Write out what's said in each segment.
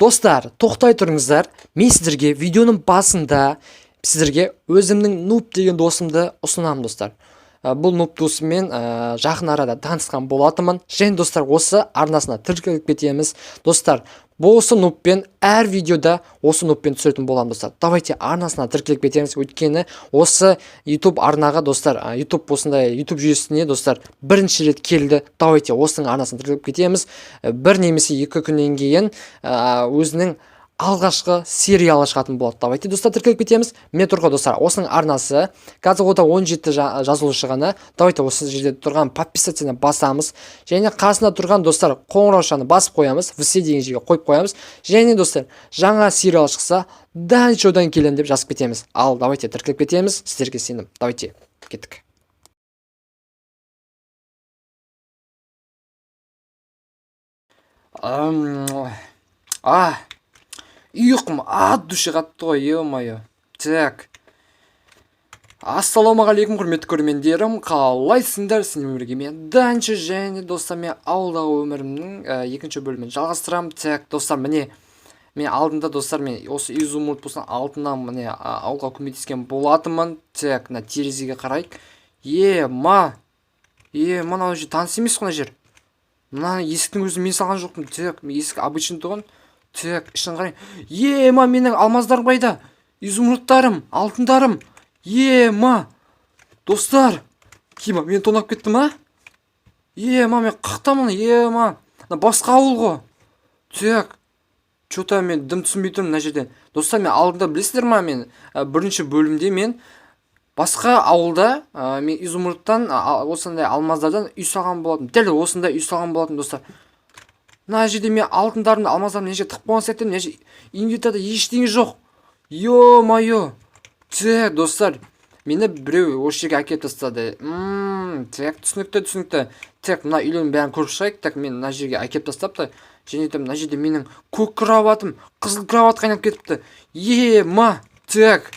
Достар, тоқтай тұрыңыздар. Мен сіздерге видеоның басында сіздерге өзімнің Нуб деген досымды ұсынамын, достар. Бұл Нуб досыммен жақын арада танысқан болатынмын. Және достар, осы арнасына тіркеліп кетеміз. Достар, осы Нубпен әр видеода осы Нубпен түсіретін боламын, достар. Давайте арнасына тіркеліп кетеміз. Өйткені осы YouTube арнаға, достар, YouTube осындай YouTube жүйесіне, достар, бірінші рет келді. Давайте осының арнасына тіркеліп кетеміз. Бір немесе 2 күннен кейін өзінің алғашқы сериалы шығатын болады. Давайте, достар, тіркеліп кетеміз. Мен тұрға, достар, осының арнасы қазір ода 17 жазылу шығаны. Давайте осы жерде тұрған подписаться басамыз. Және қасында тұрған, достар, қоңыраушаны басып қоямыз. Все деген жерге қойып қоямыз. Және, достар, жаңа сериал шықса, одан келем деп жазып кетеміз. Ал давайте тіркеліп кетеміз. Сіздерге сенім. Давайте кеттік. Ұйқым ат души қатты ғой, ё-моё. Так. Ассалаумағалейкум, құрметті көрермендерім. Қалайсыңдар? Сіздермен бірге мен Данчо, және достар, мен ауылдағы өмірімнің екінші бөлімін жалғастырамын. Так, достар, міне мен алдында, достар, мен осы изумруд болсын алтыннан міне ауылға көмектескен болатынмын. Так, мына терезеге қарайық. Мынау жер таныс емес қой, мына жер. Мына есіктің өзін мен салған жоқпын. Так, есік обычный тұғын. Так, ішін қарайын. Менің алмаздарым қайда? Изумрудтарым, алтындарым. Достар, мен тонап кетті ма? Мен қақтамын, басқа ауыл ғой. Так, что-то мен дым түсінбей тұрмын мына жерден. Достар, мен алдында білесіздер ма, мен бірінші бөлімде мен басқа ауылда мен изумрудтан осындай алмаздардан үй салған болатым. Дәл осындай үй салған болатым, достар. Мына жерде мен алтындарымды, алмаздарымды неше тықып болған сәттен, неше инвентарда ештеңе жоқ. Ё-моё. Так, достар, мені біреу осы жерге әкеліп тастады. Так, түсінікті. Так, мына үйлердің бәрін көріп шығайық. Так, мен мына жерге әкеліп тастапты. Және де мына жерде менің көк кроватым, қызыл кроват қайнап кетіпті. Так.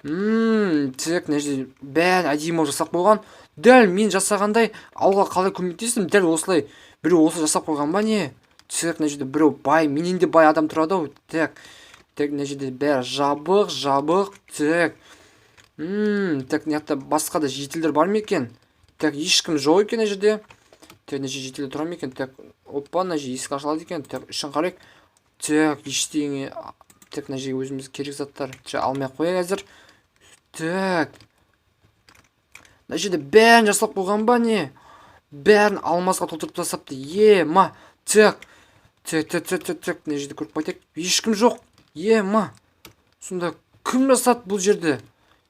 Так, мына жерде бәрін әдемі жасап қойған. Дәл мен жасағандай ауылға қалай көмектестім, дәл осылай біреу осы жасап қойған ба не? Так, мына жерде біреу бай, менен де бай адам тұрады ау. Так, мына жерде бәрі жабық. Так, мына басқа да жетілдер бар ма екен? Так, ешкім жоқ екен мына жерде. Так, мына жерде жетілдер тұра ма екен? Так, мына жерде есік ашылады екен. Так, ішін қарайық. Так, ештеңе. Так, мына жерге өзіміз керек заттар алмай қояйық әзір. Так, мына жерде бәрін жасап қойған ба не? Бәрін алмазға толтырып тастапты. Так, мына жерде көріп қайтайық. Ешкім жоқ. Сонда кім жасады бұл жерде?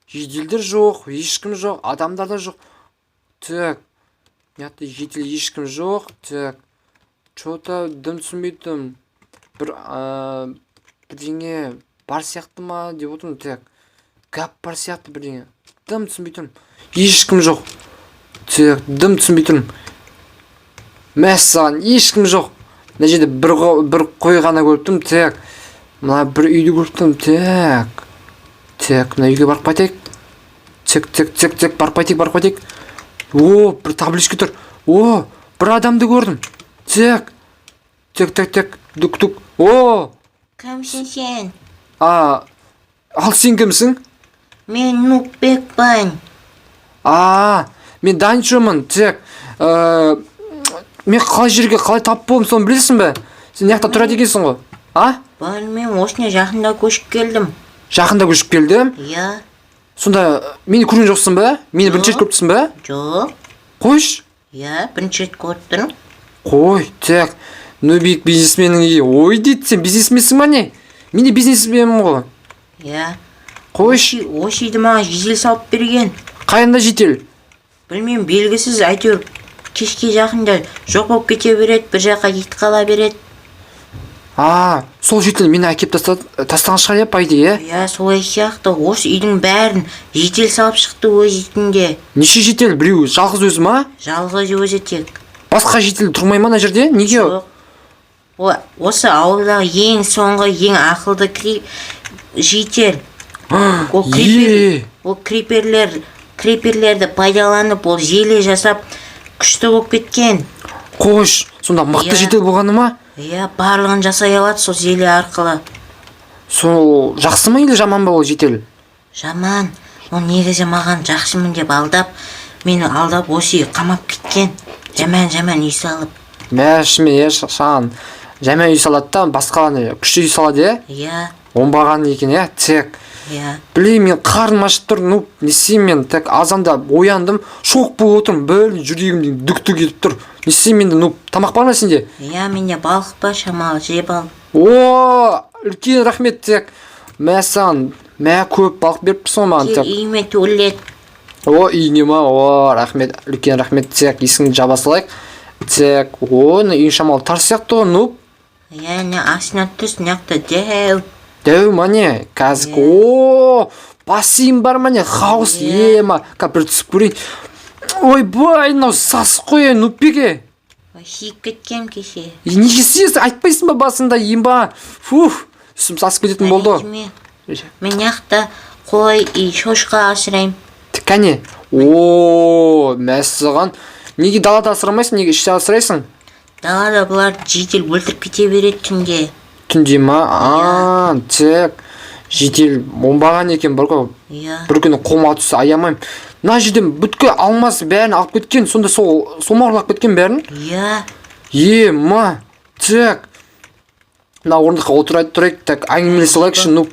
Жетілдер жоқ, ешкім жоқ, адамдар да жоқ. Так, мықты жетіл ешкім жоқ. Так, что-то дым түсінбейтім. Бірдеңе бар сияқты ма деп отырмын. Так, гап бар сияқты бірдеңе. Дым түсінбейтім. Ешкім жоқ. Так, дым түсінбейтім. Мәссаған, ешкім жоқ. Мына жерде бір қой ғана көріптім. Так, мына бір үйді көріптім. Так, мына үйге барып қайтайық. Так, барып қайтайық. Бір табличка тұр. Бір адамды көрдім. Так, дук. Кімсің сен? Ал сен кімсің? Мен Нуббекпін. Мен Данчомын. Так, мен қалай жерге қалай тап болдым, соны білесің бе? Сен неқта тұрады екенсің ғой? Мен осыны жақында көшіп келдім. Жақында көшіп келдім? Иә. Сонда мені көрген жоқсың ба? Мені бірінші рет көріптісің ба? Жоқ. Қойш? Иә, бірінші рет көріптің. Қой, так, Нубик бизнесменің ой дейді, сен бизнесменсің ба не? Мен де бизнесменмін ғой. Иә. Қойш? Осы үйді маған жедел салып берген. Қайында жедел? Білмеймін, белгісіз, әйтеуір кешке жақында жоқ болып кете береді, бір жаққа кетіп қала береді. Сол жедел мені әкеп тастаған шығар по идее, Иә, солай сияқты. Осы үйдің бәрін жедел салып шықты өз итінде. Неше жедел? Біреу жалғыз өзі ма? Жалғыз өзі тек. Басқа жедел тұрмай ма мына жерде? Неге? Осы ауылдағы ең соңғы, ең ақылды жедел. Ол криперлерді пайдаланып, ол желе жасап күшті болып кеткен. Қош, сонда мықты жедел болғаны ма? Иә, барлығын жасай алады сол желі арқылы. Сол жақсы ма или жаман ба ол житель? Жаман. Ол негізі маған жақсымын деп алдап, мені алдап осы үйге қамап кеткен. Жаман үй салып. Мәшіме шаған жаман үй салады да басқаланы күшті үй салады, е? Иә, Оңбаған екен, е? Тек иә. білейін, мен қарным ашып тұр, не істеймін, мен тек азанда ояндым, шоқ болып отырмын, жүрегімде дүк-дүк етіп тұр. Не істеймін енді, тамақ бар ма сенде? Иә, менде балық бар, шамалы жеп ал. О, үлкен рахмет, тек саған көп балық беріпсің маған, Кел тек. үйіме туалет. О, үйіне ма? О, рахмет, үлкен рахмет, тек есіңді жаба салайық. Тек, үйін шамалы тар сияқты ғой, Иә, астына түс, мыняқта дәу. Дәу ма не? Қазір, о, бассейн бар ма не? Хаус, ема, бір түсіп көрейін. Ойбай, мынау сасық қой, Нупбеке. Сиіп кеткем кеше. Неге сиесің, айтпайсың ба басында, емба? Фух, үстім сасып кететін болды. Мен яқта қой и шошқа асырайым. Кәне? О, мәссаған. Неге далада асырамайсың, неге іште асырайсың? Далада бұлар жедел өлтіріп кете береді түнде. Түнде ма? Тек жедел оңбаған екен бір күні қолыма түссе аямайым. Мына жерден бүткіл алмас бәрін алып кеткен, сонда сол ұрлап кеткен бәрін? Иә. Ма, тек мына орындыққа отырайық, тек әңгімелесе алайықшы,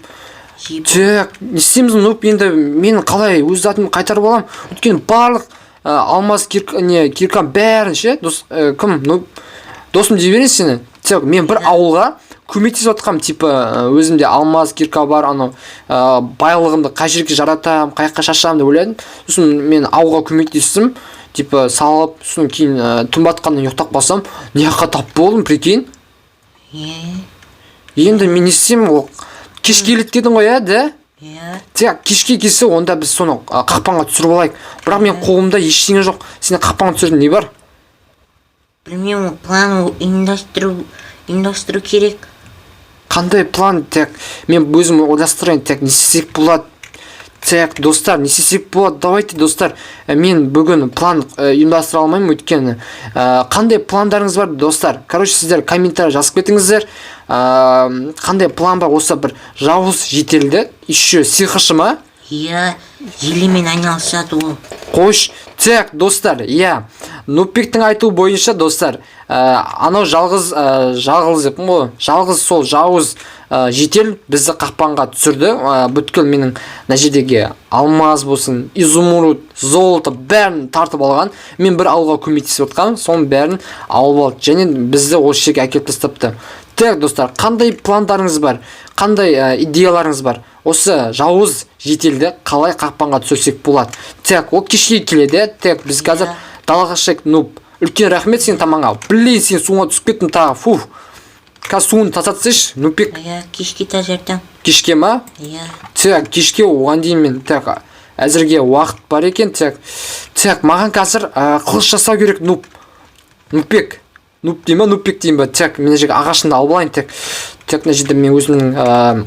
Тек, не істейміз, енді мен қалай өз затымды қайтарып алам? Өйткені барлық алмас киркам бәрін ше, кім, досым дей бересің сені. Тек, мен бір ауылға көмектесіп отқам, өзімде алмас кирка бар, байлығымды қай жерге жаратам, қайыққа шашам деп ойладым. Сосын мен ауылға көмектестім, салып, сосын кейін түн батқаннан ұйықтап қалсам, неаққа тап болдым, прикинь. Енді мен не істеймін, ол кешке келеді дедің ғой, да? Тек кешке келсе, онда біз соны қақпанға түсіріп алайық. Бірақ мен қолымда ештеңе жоқ. Сені қақпанға түсіретін не бар? Білмеймін, план ұйымдастыру керек. Қандай план? Тек мен өзім ойластырайын, тек не істесек болады? Тек, достар, не істесек болады? Давайте, достар, мен бүгін план ұйымдастыра алмаймын, өйткені қандай пландарыңыз бар, достар? Короче, сіздер комментарий жазып кетіңіздер. Қандай план бар, осы бір жауыз жителді, еще сиқыршы ма? Иә, желемен айналысады ол. Қош, тек, достар, иә. Нупбектің айтуы бойынша, достар, анау жалғыз деппін ғой, жалғыз сол жауыз жител бізді қақпанға түсірді. Бүткіл менің мына жердегі алмаз болсын, изумруд, золото бәрін тартып алған. Мен бір ауылға көмектесіп отқан, соның бәрін алып алды және бізді осы жерге әкеліп тастапты. Тек, достар, қандай пландарыңыз бар, қандай идеяларыңыз бар? Осы жауыз жителді қалай қақпанға түсірсек болады? Тек, ол кешке келеді, тек біз қазір далаға шығайық. Нуп, үлкен рахмет сен тамаңа. Білейін, сен суыңа түсіп кеттің тағы. Фух. Қазір суын тазартсайшы, Нупбек. Кешке тазартам. Кешке ма? Тек, кешке оған дейін мен тек әзірге уақыт бар екен. Тек, маған қазір қылыш жасау керек, Нупбек. Нуп дейм ба, Нупбек дейм ба? Тек, мен жерге ағашымды алып алайын, тек мына жерде мен өзімнің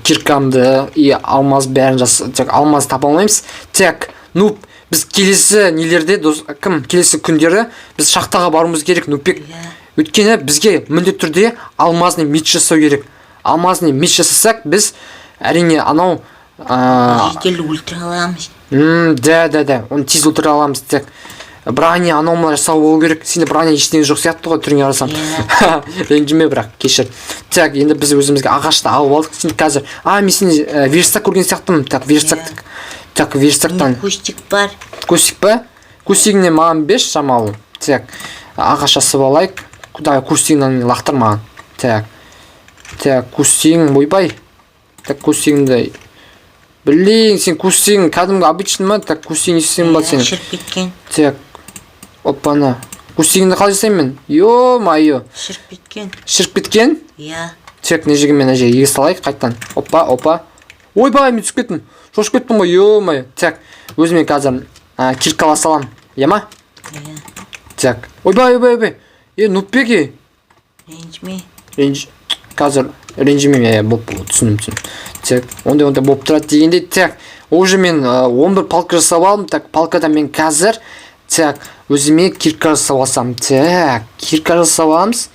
киркамды и алмаз бәрін тек алмаз таба алмаймыз. Тек, Нуп, біз келесі нелерде, келесі күндері біз шахтаға баруымыз керек, Нупбек. Өйткені бізге міндетті түрде алмазный меч жасау керек. Алмазный меч жасасақ, біз әрине анау жителді өлтіре аламыз. Да, оны тез өлтіре аламыз. Тек броня анау жасау болу керек. Сенде броня ештеңе жоқ сияқты ғой, түріңе қарасам. Ренжіме, бірақ кешір. Тек, енді біз өзімізге ағашты алып алдық. Сен қазір, мен сені верстак көрген сияқтымын. Тек, верстактан. Кустик бар. Кустик па? Кустигіне маған беш шамалы. Тек, ағаш жасып алайық. Құдай кустигінен лақтыр маған. Тек, кустигін ойбай. Тек, кустигінді. Білейін, сен кустигін кәдімгі обычный ма? Тек, кустигін есесен ба сен? Шырып кеткен. Тек, оппана. Кустигінді қалай жасайын мен? Йо-майо. Шырып кеткен? Иә. Тек, не жерге мен әже еге салайық қайттан. Опа. Ойбай, мен түсіп кеттім. Шошып кеттім ғой, йо-майо. Тек, өзіме қазір киркала салам. Ема? Иә. Тек, ойбай. Нупбеке. Ренжіме. Қазір ренжіме, болып түсінім. Тек, ондай болып тұрады дегенде, тек, уже мен 11 палка жасап алдым. Тек, палкада мен қазір, тек, өзіме кирка жасап алсам. Тек, кирка жасап аламыз.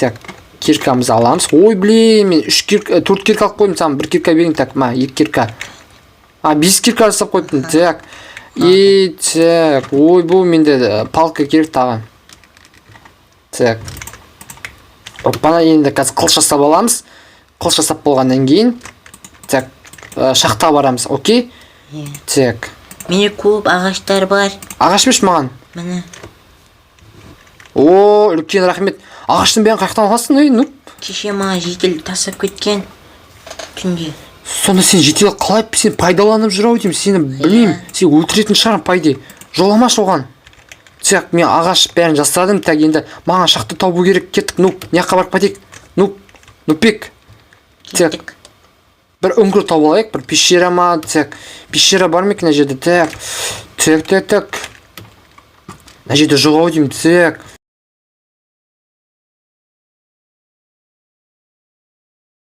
Так, киркамызды аламыз. Ой, блин, мен 4 кирка алып қойдым, саған 1 кирка берейін. Так, 2 кирка. 5 кирка жасап қойыппын. Так. Так, ой, бұл менде палка керек тағы. Так. Оппана, енді қазір қылыш жасап аламыз. Қылыш жасап болғаннан кейін, так, шахтаға барамыз, окей? Так. Менде көп ағаштар бар. Ағаш берші маған. Міне. О, үлкен рахмет. Ағаштың бәрін қаяқтан аласың, ей, нуп? Кеше маған жедел тастап кеткен түнде. Сонда сен жетел қалай сен пайдаланып жүр ау деймін, сені білмеймін. Сен өлтіретін шығармын пайде. Жоламашы оған. Так, мен ағаш бәрін жасадым, так, енді маған шахта табу керек. Кеттік, нуп, не жаққа барып кетейік? Нупик. Так. Бір үңгір тауып алайық, бір пещера ма? Так. Пещера бар ма екен мына жерде? Так. Мына жерде жоқ ау деймін. Так.